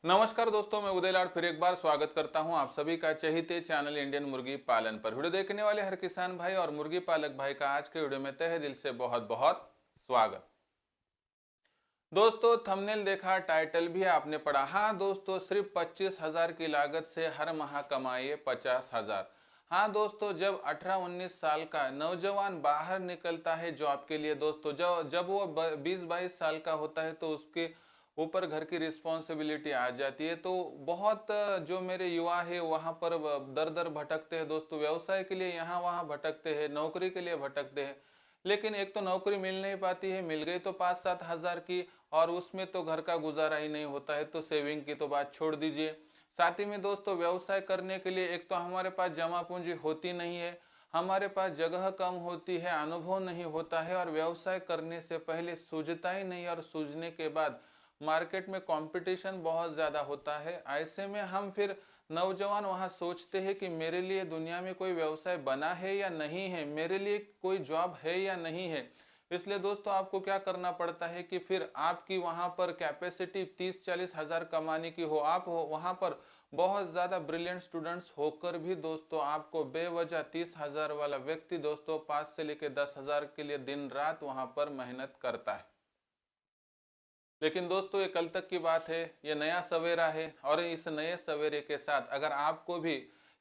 नमस्कार दोस्तों, मैं उदय लाड फिर एक बार स्वागत करता हूं आप सभी का चहीते चैनल इंडियन मुर्गी पालन पर। वीडियो देखने वाले हर किसान भाई और मुर्गी पालक भाई का आज के वीडियो में तहे दिल से बहुत बहुत स्वागत। दोस्तों, थंबनेल देखा, टाइटल भी आपने पढ़ा। हाँ दोस्तों, सिर्फ 25,000 की लागत से हर माह कमाइए 50,000। हाँ दोस्तों, जब 18-19 साल का नौजवान बाहर निकलता है जॉब के लिए दोस्तों, जब वो 20-22 साल का होता है तो उसके ऊपर घर की रिस्पॉन्सिबिलिटी आ जाती है। तो बहुत जो मेरे युवा है वहां पर दर दर भटकते हैं दोस्तों, व्यवसाय के लिए यहाँ वहां भटकते हैं, नौकरी के लिए भटकते हैं। लेकिन एक तो नौकरी मिल नहीं पाती है, मिल गई तो 5-7 हजार की, और उसमें तो घर का गुजारा ही नहीं होता है, तो सेविंग की तो बात छोड़ दीजिए। साथ ही में दोस्तों, व्यवसाय करने के लिए एक तो हमारे पास जमा पूंजी होती नहीं है, हमारे पास जगह कम होती है, अनुभव नहीं होता है, और व्यवसाय करने से पहले सूझता ही नहीं, और सूझने के बाद मार्केट में कंपटीशन बहुत ज्यादा होता है। ऐसे में हम फिर नौजवान वहां सोचते हैं कि मेरे लिए दुनिया में कोई व्यवसाय बना है या नहीं है, मेरे लिए कोई जॉब है या नहीं है। इसलिए दोस्तों, आपको क्या करना पड़ता है कि फिर आपकी वहां पर कैपेसिटी 30-40 हजार कमाने की हो, आप हो वहां पर बहुत ज्यादा ब्रिलियंट स्टूडेंट्स होकर भी दोस्तों आपको बेवजह 30,000 वाला व्यक्ति दोस्तों 5 से लेकर 10,000 के लिए दिन रात वहां पर मेहनत करता है। लेकिन दोस्तों, ये कल तक की बात है, ये नया सवेरा है, और इस नए सवेरे के साथ अगर आपको भी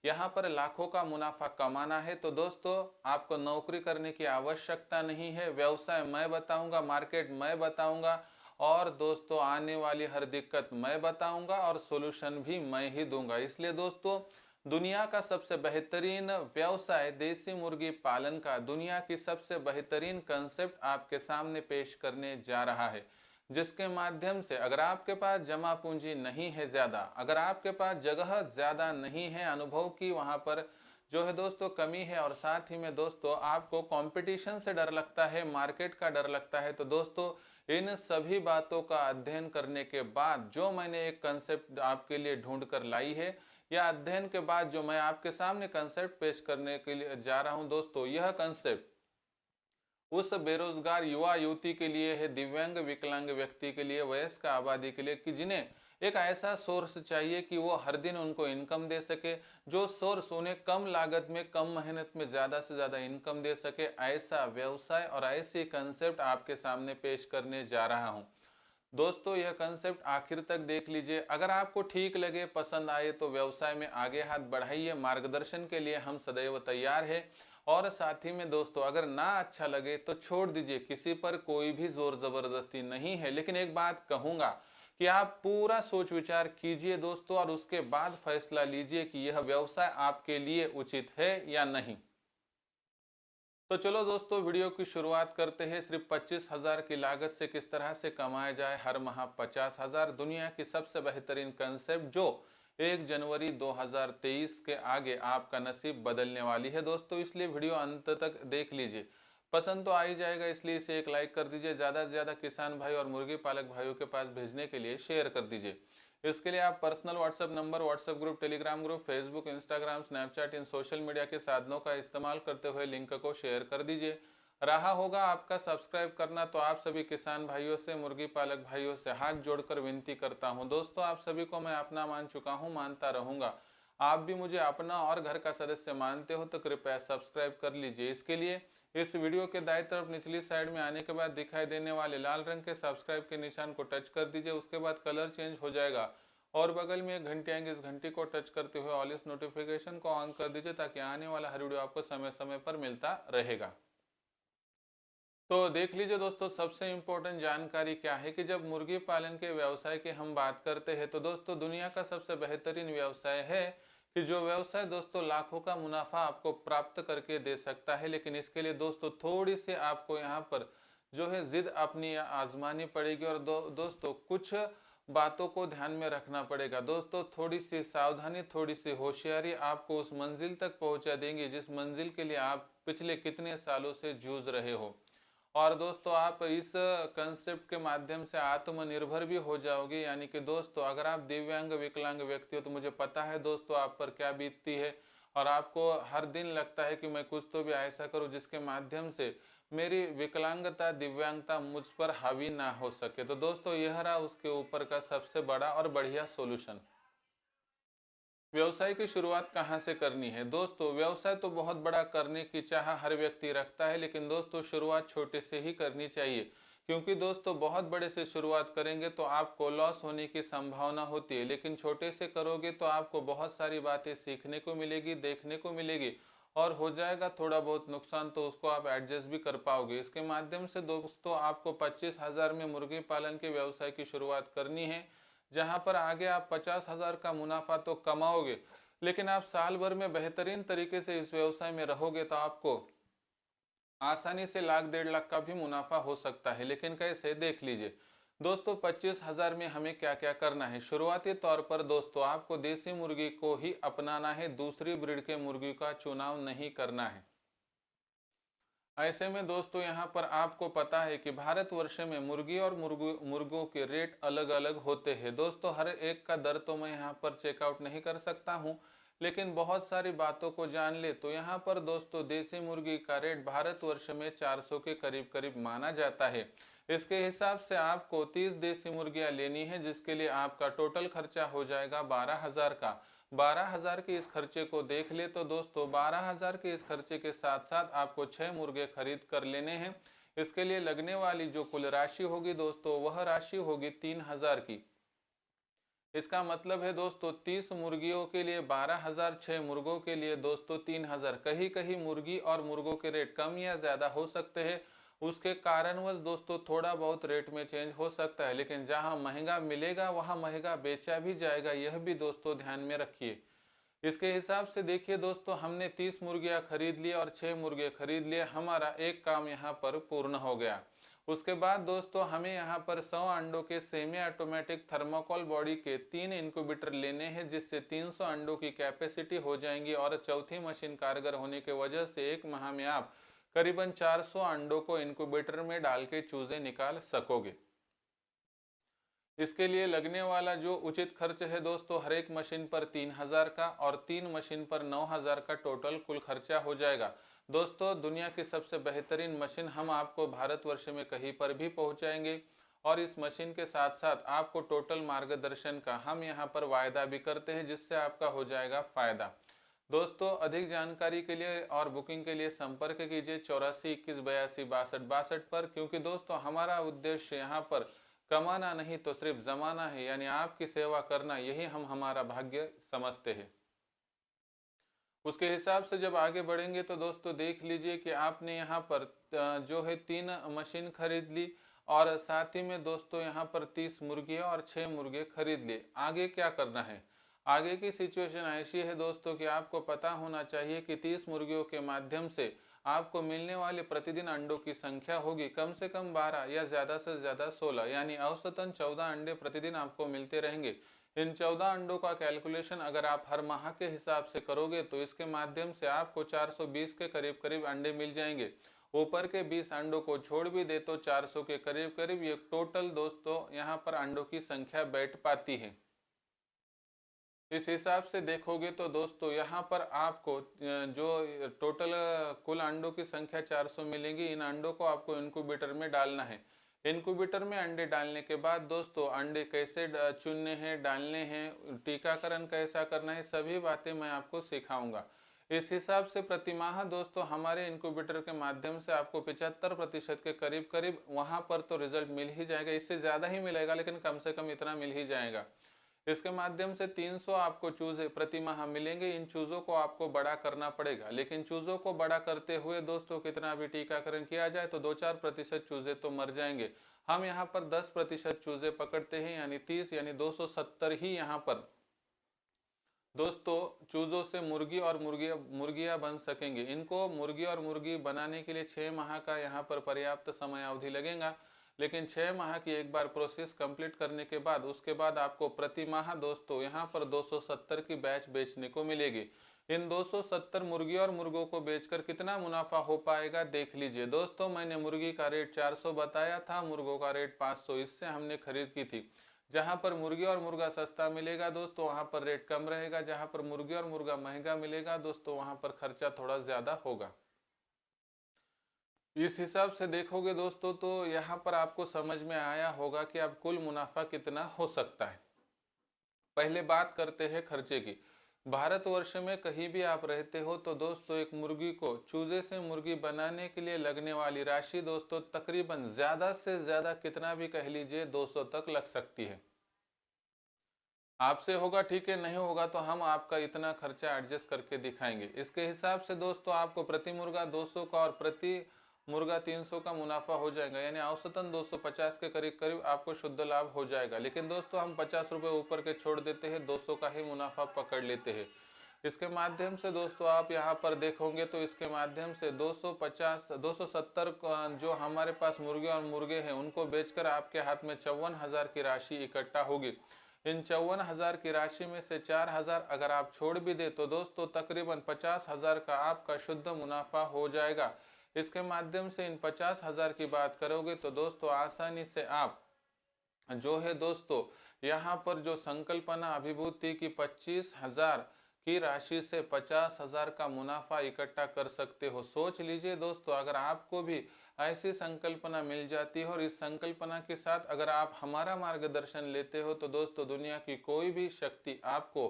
यहाँ पर लाखों का मुनाफा कमाना है तो दोस्तों आपको नौकरी करने की आवश्यकता नहीं है। व्यवसाय मैं बताऊंगा, मार्केट मैं बताऊंगा, और दोस्तों आने वाली हर दिक्कत मैं बताऊंगा, और सोल्यूशन भी मैं ही दूंगा। इसलिए दोस्तों, दुनिया का सबसे बेहतरीन व्यवसाय देसी मुर्गी पालन का दुनिया की सबसे बेहतरीन कंसेप्ट आपके सामने पेश करने जा रहा है, जिसके माध्यम से अगर आपके पास जमा पूंजी नहीं है ज्यादा, अगर आपके पास जगह ज्यादा नहीं है, अनुभव की वहां पर जो है दोस्तों कमी है, और साथ ही में दोस्तों आपको कंपटीशन से डर लगता है, मार्केट का डर लगता है, तो दोस्तों इन सभी बातों का अध्ययन करने के बाद जो मैंने एक कंसेप्ट आपके लिए ढूंढ कर लाई है, या अध्ययन के बाद जो मैं आपके सामने कंसेप्ट पेश करने के लिए जा रहा हूं दोस्तों, यह कंसेप्ट उस बेरोजगार युवा युवती के लिए है, दिव्यांग विकलांग व्यक्ति के लिए, वयस्क आबादी के लिए, कि जिन्हें एक ऐसा सोर्स चाहिए कि वो हर दिन उनको इनकम दे सके, जो सोर्स उन्हें कम लागत में कम मेहनत में ज्यादा से ज्यादा इनकम दे सके। ऐसा व्यवसाय और ऐसी कंसेप्ट आपके सामने पेश करने जा रहा हूं दोस्तों। यह कंसेप्ट आखिर तक देख लीजिए, अगर आपको ठीक लगे, पसंद आए तो व्यवसाय में आगे हाथ बढ़ाइए। मार्गदर्शन के लिए हम सदैव तैयार हैं। और साथ ही में दोस्तों, अगर ना अच्छा लगे तो छोड़ दीजिए, किसी पर कोई भी जोर जबरदस्ती नहीं है। लेकिन एक बात कहूंगा कि आप पूरा सोच विचार कीजिए दोस्तों, और उसके बाद फैसला लीजिए कि यह व्यवसाय आपके लिए उचित है या नहीं। तो चलो दोस्तों, वीडियो की शुरुआत करते हैं। सिर्फ 25,000 की लागत से किस तरह से कमाया जाए हर माह 50,000, दुनिया की सबसे बेहतरीन कंसेप्ट जो 1 जनवरी 2023 के आगे आपका नसीब बदलने वाली है दोस्तों। इसलिए वीडियो अंत तक देख लीजिए, पसंद तो आ ही जाएगा, इसलिए इसे एक लाइक कर दीजिए, ज़्यादा से ज़्यादा किसान भाई और मुर्गी पालक भाइयों के पास भेजने के लिए शेयर कर दीजिए। इसके लिए आप personal WhatsApp number, WhatsApp group, Telegram group, Facebook, Instagram, Snapchat, इन सोशल मीडिया के साधनों का इस्तेमाल करते हुए लिंक को शेयर कर दीजिए। रहा होगा आपका सब्सक्राइब करना, तो आप सभी किसान भाइयों से, मुर्गी पालक भाइयों से हाथ जोड़कर विनती करता हूं दोस्तों, आप सभी को मैं अपना मान चुका हूं, मानता रहूंगा। आप भी मुझे अपना और घर का सदस्य मानते हो तो कृपया सब्सक्राइब कर लीजिए। इसके लिए इस वीडियो के दाईं तरफ निचली साइड में आने के बाद दिखाई देने वाले लाल रंग के सब्सक्राइब के निशान को टच कर दीजिए। उसके बाद कलर चेंज हो जाएगा, और बगल में एक घंटी आएंगे, इस घंटी को टच करते हुए ऑल इस नोटिफिकेशन को ऑन कर दीजिए, ताकि आने वाला हर वीडियो आपको समय समय पर मिलता रहेगा। तो देख लीजिए दोस्तों, सबसे इंपॉर्टेंट जानकारी क्या है कि जब मुर्गी पालन के व्यवसाय की हम बात करते हैं तो दोस्तों दुनिया का सबसे बेहतरीन व्यवसाय है, कि जो व्यवसाय दोस्तों लाखों का मुनाफा आपको प्राप्त करके दे सकता है। लेकिन इसके लिए दोस्तों थोड़ी सी आपको यहाँ पर जो है जिद अपनी आजमानी पड़ेगी, और दोस्तों कुछ बातों को ध्यान में रखना पड़ेगा दोस्तों। थोड़ी सी सावधानी, थोड़ी सी होशियारी आपको उस मंजिल तक पहुंचा देंगे जिस मंजिल के लिए आप पिछले कितने सालों से जूझ रहे हो। और दोस्तों आप इस कंसेप्ट के माध्यम से आत्मनिर्भर भी हो जाओगे। यानी कि दोस्तों अगर आप दिव्यांग विकलांग व्यक्ति हो तो मुझे पता है दोस्तों आप पर क्या बीतती है, और आपको हर दिन लगता है कि मैं कुछ तो भी ऐसा करूं जिसके माध्यम से मेरी विकलांगता दिव्यांगता मुझ पर हावी ना हो सके। तो दोस्तों यह रहा उसके ऊपर का सबसे बड़ा और बढ़िया सॉल्यूशन। व्यवसाय की शुरुआत कहाँ से करनी है? दोस्तों व्यवसाय तो बहुत बड़ा करने की चाह हर व्यक्ति रखता है, लेकिन दोस्तों शुरुआत छोटे से ही करनी चाहिए, क्योंकि दोस्तों बहुत बड़े से शुरुआत करेंगे तो आपको लॉस होने की संभावना होती है, लेकिन छोटे से करोगे तो आपको बहुत सारी बातें सीखने को मिलेगी, देखने को मिलेगी, और हो जाएगा थोड़ा बहुत नुकसान तो उसको आप एडजस्ट भी कर पाओगे। इसके माध्यम से दोस्तों आपको 25,000 में मुर्गी पालन के व्यवसाय की शुरुआत करनी है, जहां पर आगे आप 50,000 का मुनाफा तो कमाओगे, लेकिन आप साल भर में बेहतरीन तरीके से इस व्यवसाय में रहोगे तो आपको आसानी से लाख 1.5 लाख का भी मुनाफा हो सकता है। लेकिन कैसे, देख लीजिए दोस्तों। 25,000 में हमें क्या क्या करना है? शुरुआती तौर पर दोस्तों आपको देसी मुर्गी को ही अपनाना है, दूसरी ब्रीड के मुर्गी का चुनाव नहीं करना है। ऐसे में दोस्तों यहाँ पर आपको पता है कि भारतवर्ष में मुर्गी और मुर्गों के रेट अलग अलग होते हैं। दोस्तों हर एक का दर तो मैं यहाँ पर चेकआउट नहीं कर सकता हूँ, लेकिन बहुत सारी बातों को जान ले तो यहाँ पर दोस्तों देसी मुर्गी का रेट भारतवर्ष में 400 के करीब करीब माना जाता है। इसके हिसाब से आपको 30 देसी मुर्गियाँ लेनी है, जिसके लिए आपका टोटल खर्चा हो जाएगा 12,000 का। 12,000 के इस खर्चे को देख ले तो दोस्तों 12,000 के इस खर्चे के साथ साथ आपको 6 मुर्गे खरीद कर लेने हैं। इसके लिए लगने वाली जो कुल राशि होगी दोस्तों वह राशि होगी 3,000 की। इसका मतलब है दोस्तों 30 मुर्गियों के लिए 12,000, 6 मुर्गों के लिए दोस्तों 3,000। कहीं कहीं मुर्गी और मुर्गों के रेट कम या ज्यादा हो सकते हैं, उसके कारणवश दोस्तों थोड़ा बहुत रेट में चेंज हो सकता है, लेकिन जहां महंगा मिलेगा वहां महंगा बेचा भी जाएगा, यह भी दोस्तों ध्यान में रखिए। इसके हिसाब से देखिए दोस्तों, हमने 30 मुर्गियां खरीद लिए और 6 मुर्गे खरीद लिए, हमारा एक काम यहाँ पर पूर्ण हो गया। उसके बाद दोस्तों हमें यहाँ पर 100 अंडों के सेमी ऑटोमेटिक थर्मोकोल बॉडी के 3 इंक्यूबेटर लेने हैं, जिससे 300 अंडों की कैपेसिटी हो जाएंगी, और चौथी मशीन कारगर होने की वजह से एक माह में आप करीबन 400 अंडों को इंक्यूबेटर में डाल के चूजे निकाल सकोगे। इसके लिए लगने वाला जो उचित खर्च है दोस्तों, हर एक मशीन पर 3,000 का और 3 मशीन पर 9,000 का टोटल कुल खर्चा हो जाएगा। दोस्तों दुनिया की सबसे बेहतरीन मशीन हम आपको भारतवर्ष में कहीं पर भी पहुंचाएंगे, और इस मशीन के साथ साथ आपको टोटल मार्गदर्शन का हम यहाँ पर वायदा भी करते हैं, जिससे आपका हो जाएगा फायदा। दोस्तों अधिक जानकारी के लिए और बुकिंग के लिए संपर्क कीजिए 84 21 82 62 62 पर, क्योंकि दोस्तों हमारा उद्देश्य यहाँ पर कमाना नहीं तो सिर्फ जमाना है, यानी आपकी सेवा करना, यही हम हमारा भाग्य समझते हैं। उसके हिसाब से जब आगे बढ़ेंगे तो दोस्तों देख लीजिए कि आपने यहाँ पर जो है 3 मशीन खरीद ली, और साथ ही में दोस्तों यहाँ पर 30 मुर्गियाँ और 6 मुर्गे खरीद लिए। आगे क्या करना है? आगे की सिचुएशन ऐसी है दोस्तों कि आपको पता होना चाहिए कि 30 मुर्गियों के माध्यम से आपको मिलने वाले प्रतिदिन अंडों की संख्या होगी कम से कम 12 या ज्यादा से ज्यादा 16, यानी औसतन 14 अंडे प्रतिदिन आपको मिलते रहेंगे। इन 14 अंडों का कैलकुलेशन अगर आप हर माह के हिसाब से करोगे तो इसके माध्यम से आपको 420 के करीब करीब अंडे मिल जाएंगे। ऊपर के 20 अंडों को छोड़ भी दे तो 400 के करीब करीब ये टोटल दोस्तों यहाँ पर अंडों की संख्या बैठ पाती है। इस हिसाब से देखोगे तो दोस्तों यहाँ पर आपको जो टोटल कुल अंडों की संख्या 400 मिलेंगी। इन अंडों को आपको इनक्यूबेटर में डालना है। इनक्यूबेटर में अंडे डालने के बाद दोस्तों अंडे कैसे चुनने हैं, डालने हैं, टीकाकरण कैसा करना है, सभी बातें मैं आपको सिखाऊंगा। इस हिसाब से प्रति माह दोस्तों हमारे इनक्यूबेटर के माध्यम से आपको 75% के करीब करीब वहां पर तो रिजल्ट मिल ही जाएगा। इससे ज्यादा ही मिलेगा, लेकिन कम से कम इतना मिल ही जाएगा। इसके माध्यम से 300 आपको चूजे प्रति माह मिलेंगे। इन चूजों को आपको बड़ा करना पड़ेगा, लेकिन चूजों को बड़ा करते हुए दोस्तों कितना भी टीकाकरण किया जाए तो 2-4% चूजे तो मर जाएंगे। हम यहाँ पर 10% चूजे पकड़ते हैं, यानी 30 यानी 270 ही यहाँ पर दोस्तों चूजों से मुर्गी और मुर्गियां बन सकेंगे। इनको मुर्गी और मुर्गी बनाने के लिए 6 माह का यहाँ पर पर्याप्त समय अवधि लगेगा, लेकिन 6 माह की एक बार प्रोसेस कंप्लीट करने के बाद उसके बाद आपको प्रति माह दोस्तों यहाँ पर 270 की बैच बेचने को मिलेगी। इन 270 मुर्गी और मुर्गों को बेचकर कितना मुनाफा हो पाएगा देख लीजिए दोस्तों। मैंने मुर्गी का रेट 400 बताया था, मुर्गों का रेट 500 इससे हमने खरीद की थी। जहां पर मुर्गी और मुर्गा सस्ता मिलेगा दोस्तों वहां पर रेट कम रहेगा, जहां पर मुर्गी और मुर्गा महंगा मिलेगा दोस्तों वहां पर खर्चा थोड़ा ज्यादा होगा। इस हिसाब से देखोगे दोस्तों तो यहाँ पर आपको समझ में आया होगा कि अब कुल मुनाफा कितना हो सकता है। पहले बात करते हैं खर्चे की। भारतवर्ष में कहीं भी आप रहते हो तो दोस्तों एक मुर्गी को चूजे से मुर्गी बनाने के लिए लगने वाली राशि दोस्तों तकरीबन ज्यादा से ज्यादा कितना भी कह लीजिए 200 तक लग सकती है। आपसे होगा ठीक है, नहीं होगा तो हम आपका इतना खर्चा एडजस्ट करके दिखाएंगे। इसके हिसाब से दोस्तों आपको प्रति मुर्गा 200 का और प्रति मुर्गा 300 का मुनाफा हो जाएगा, यानी औसतन 250 के करीब करीब आपको शुद्ध लाभ हो जाएगा। लेकिन दोस्तों हम 50 रुपये ऊपर के छोड़ देते हैं, 200 का ही मुनाफा पकड़ लेते हैं। इसके माध्यम से दोस्तों आप यहाँ पर देखोगे तो इसके माध्यम से 250 270 जो हमारे पास मुर्गे और मुर्गे हैं उनको बेचकर आपके हाथ में 54,000 की राशि इकट्ठा होगी। इन 54,000 की राशि में से 4,000 अगर आप छोड़ भी दे तो दोस्तों तकरीबन 50,000 का आपका शुद्ध मुनाफा हो जाएगा। इसके माध्यम से इन 50,000 की बात करोगे तो दोस्तों आसानी से आप जो है दोस्तों यहाँ पर जो संकल्पना अभिभूति की 25,000 की राशि से 50,000 का मुनाफा इकट्ठा कर सकते हो। सोच लीजिए दोस्तों अगर आपको भी ऐसी संकल्पना मिल जाती है और इस संकल्पना के साथ अगर आप हमारा मार्गदर्शन लेते हो तो दोस्तों दुनिया की कोई भी शक्ति आपको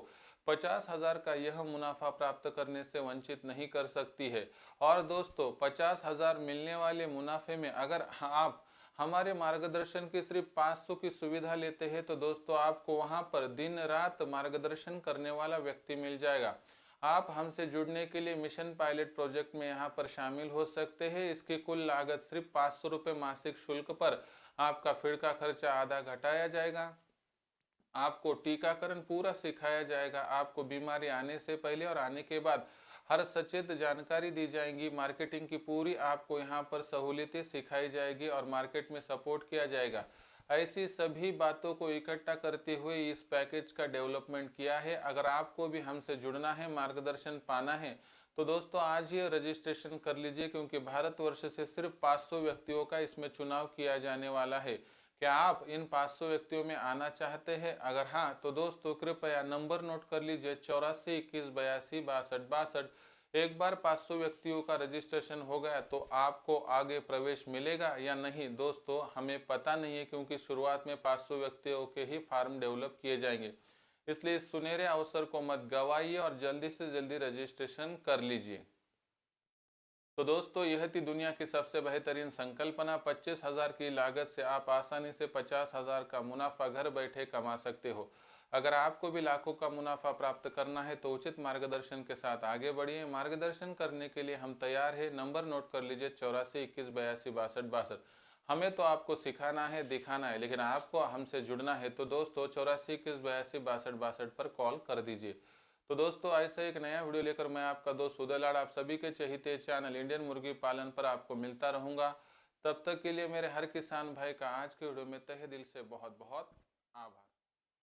50,000 का यह मुनाफा प्राप्त करने से वंचित नहीं कर सकती है। और दोस्तों 50,000 मिलने वाले मुनाफे में अगर आप हमारे मार्गदर्शन की सिर्फ 500 की सुविधा लेते हैं तो दोस्तों आपको वहां पर दिन रात मार्गदर्शन करने वाला व्यक्ति मिल जाएगा। आप हमसे जुड़ने के लिए मिशन पायलट प्रोजेक्ट में यहाँ पर शामिल हो सकते हैं। इसकी कुल लागत सिर्फ 500 रुपये मासिक शुल्क पर आपका फिर का खर्चा आधा घटाया जाएगा। आपको टीकाकरण पूरा सिखाया जाएगा, आपको बीमारी आने से पहले और आने के बाद हर सचेत जानकारी दी जाएगी। मार्केटिंग की पूरी आपको यहाँ पर सहूलियतें सिखाई जाएगी और मार्केट में सपोर्ट किया जाएगा। ऐसी सभी बातों को इकट्ठा करते हुए इस पैकेज का डेवलपमेंट किया है। अगर आपको भी हमसे जुड़ना है, मार्गदर्शन पाना है तो दोस्तों आज ही रजिस्ट्रेशन कर लीजिए, क्योंकि भारतवर्ष से सिर्फ 500 व्यक्तियों का इसमें चुनाव किया जाने वाला है। क्या आप इन 500 व्यक्तियों में आना चाहते हैं? अगर हाँ तो दोस्तों कृपया नंबर नोट कर लीजिए 84 21 82 62 62। एक बार 500 व्यक्तियों का रजिस्ट्रेशन हो गया तो आपको आगे प्रवेश मिलेगा या नहीं दोस्तों हमें पता नहीं है, क्योंकि शुरुआत में 500 व्यक्तियों के ही फार्म डेवलप किए जाएंगे। इसलिए इस सुनहरे अवसर को मत गवाइए और जल्दी से जल्दी रजिस्ट्रेशन कर लीजिए। तो दोस्तों यह थी दुनिया की सबसे बेहतरीन संकल्पना। 25,000 की लागत से आप आसानी से 50,000 का मुनाफा घर बैठे कमा सकते हो। अगर आपको भी लाखों का मुनाफा प्राप्त करना है तो उचित मार्गदर्शन के साथ आगे बढ़िए। मार्गदर्शन करने के लिए हम तैयार हैं। नंबर नोट कर लीजिए 84 21 82 62 62। हमें तो आपको सिखाना है, दिखाना है, लेकिन आपको हमसे जुड़ना है तो दोस्तों 84 21 82 62 62 पर कॉल कर दीजिए। तो दोस्तों ऐसे एक नया वीडियो लेकर मैं आपका दोस्त उदय लाड आप सभी के चहेते चैनल इंडियन मुर्गी पालन पर आपको मिलता रहूंगा। तब तक के लिए मेरे हर किसान भाई का आज के वीडियो में तहे दिल से बहुत बहुत आभार।